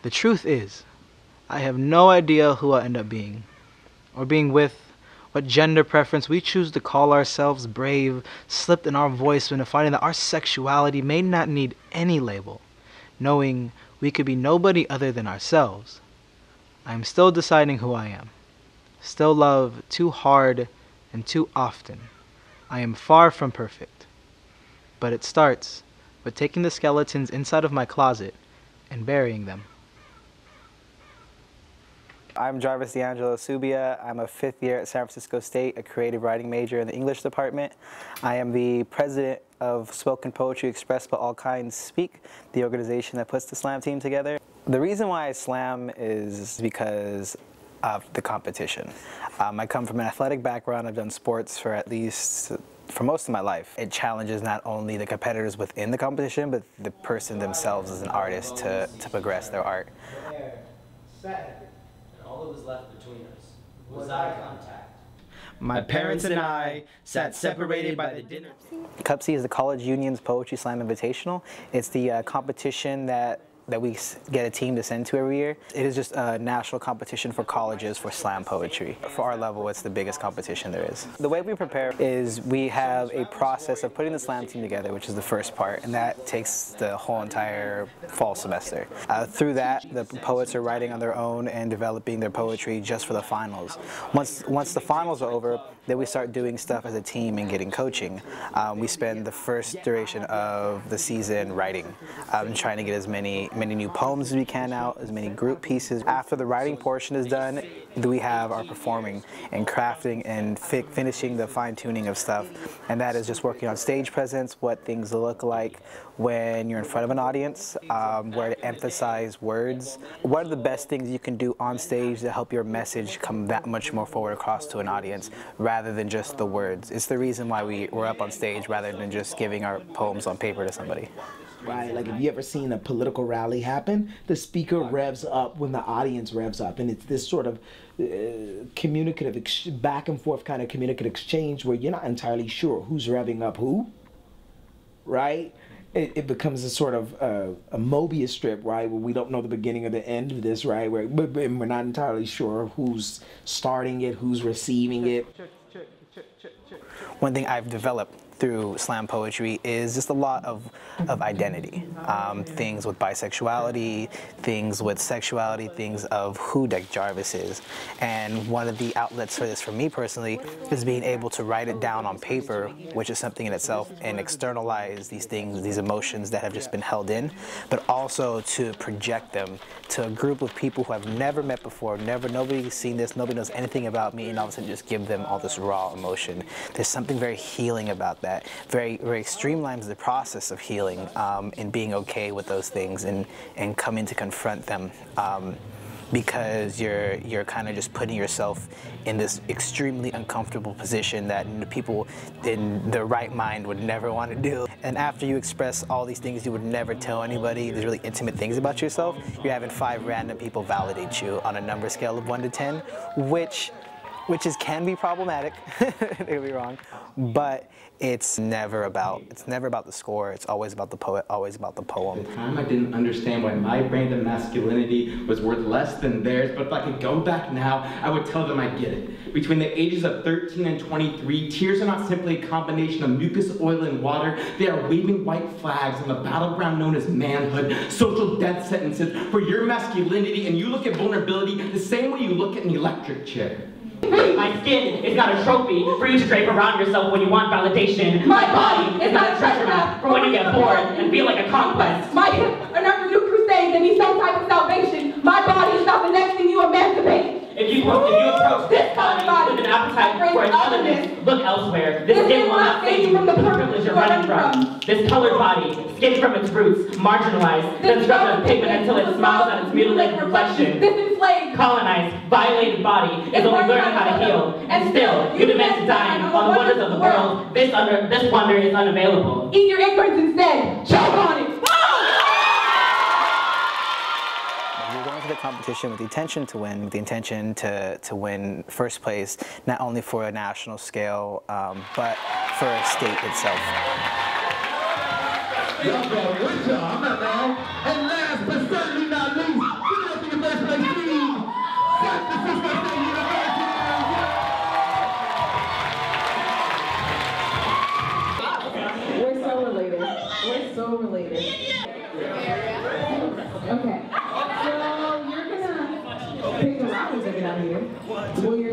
The truth is, I have no idea who I'll end up being, or being with, what gender preference we choose to call ourselves brave, slipped in our voice when finding that our sexuality may not need any label, knowing we could be nobody other than ourselves. I am still deciding who I am. Still love too hard and too often. I am far from perfect. But it starts with taking the skeletons inside of my closet and burying them. I'm Jarvis D'Angelo Subia. I'm a fifth year at San Francisco State, a creative writing major in the English department. I am the president of Spoken Poetry Expressed by All Kinds Speak, the organization that puts the slam team together. The reason why I slam is because of the competition. I come from an athletic background. I've done sports for most of my life. It challenges not only the competitors within the competition, but the person themselves as an artist to progress their art. All that was left between us was eye contact. My parents and I sat separated by the dinner table. CUPSI is the College Union's Poetry Slam Invitational. It's the competition that we get a team to send to every year. It is just a national competition for colleges for slam poetry. For our level, it's the biggest competition there is. The way we prepare is we have a process of putting the slam team together, which is the first part, and that takes the whole entire fall semester. Through that, the poets are writing on their own and developing their poetry just for the finals. Once the finals are over, then we start doing stuff as a team and getting coaching. We spend the first duration of the season writing, trying to get as many new poems as we can out, as many group pieces. After the writing portion is done, we have our performing and crafting and finishing the fine-tuning of stuff. And that is just working on stage presence, what things look like when you're in front of an audience, where to emphasize words. What are the best things you can do on stage to help your message come that much more forward across to an audience rather than just the words? It's the reason why we're up on stage rather than just giving our poems on paper to somebody. Right, like if you ever seen a political rally happen, the speaker revs up when the audience revs up, and it's this sort of communicative, back and forth kind of communicative exchange where you're not entirely sure who's revving up who, right? It becomes a sort of a Mobius strip, right, where we don't know the beginning or the end of this, right, where we're not entirely sure who's starting it, who's receiving it. One thing I've developed through slam poetry is just a lot of identity. Things with bisexuality, things with sexuality, things of who Deck Jarvis is. And one of the outlets for this for me personally is being able to write it down on paper, which is something in itself, and externalize these things, these emotions that have just been held in, but also to project them to a group of people who I've never met before, nobody's seen this, nobody knows anything about me, and all of a sudden just give them all this raw emotion. There's something very healing about that. Very streamlines the process of healing and being okay with those things and coming to confront them because you're kind of just putting yourself in this extremely uncomfortable position that people in their right mind would never want to do. And after you express all these things you would never tell anybody, these really intimate things about yourself, you're having 5 random people validate you on a number scale of 1 to 10, which can be problematic, don't get me wrong, but it's never about the score, it's always about the poet, always about the poem. At the time I didn't understand why my brand of masculinity was worth less than theirs, but if I could go back now, I would tell them I get it. Between the ages of 13 and 23, tears are not simply a combination of mucus, oil, and water. They are waving white flags on the battleground known as manhood, social death sentences for your masculinity, and you look at vulnerability the same way you look at an electric chair. My skin is not a trophy for you to drape around yourself when you want validation. My body is not a treasure map for when you get bored and feel like a conquest. My hips are not for new crusades that need some type of salvation. My body is not the next thing you emancipate. If you approach this body with an appetite for its otherness, look elsewhere. This skin will not save you from the privilege you're running from. This colored body, skinned from its roots, marginalized, then scrubbed of pigment until it smiles at its mutilated reflection. This enslaved, colonized, violated body is only learning how to heal. And still, you demand to dine on the wonders of the world. This wonder is unavailable. Eat your ignorance instead. Choke on it. You're going to the competition with the intention to win, with the intention to win first place, not only for a national scale, but for a state itself. Y'all got one job, I'm not now. And last but certainly not least, so related. Okay. So you're gonna pick the route and take it out here. Will you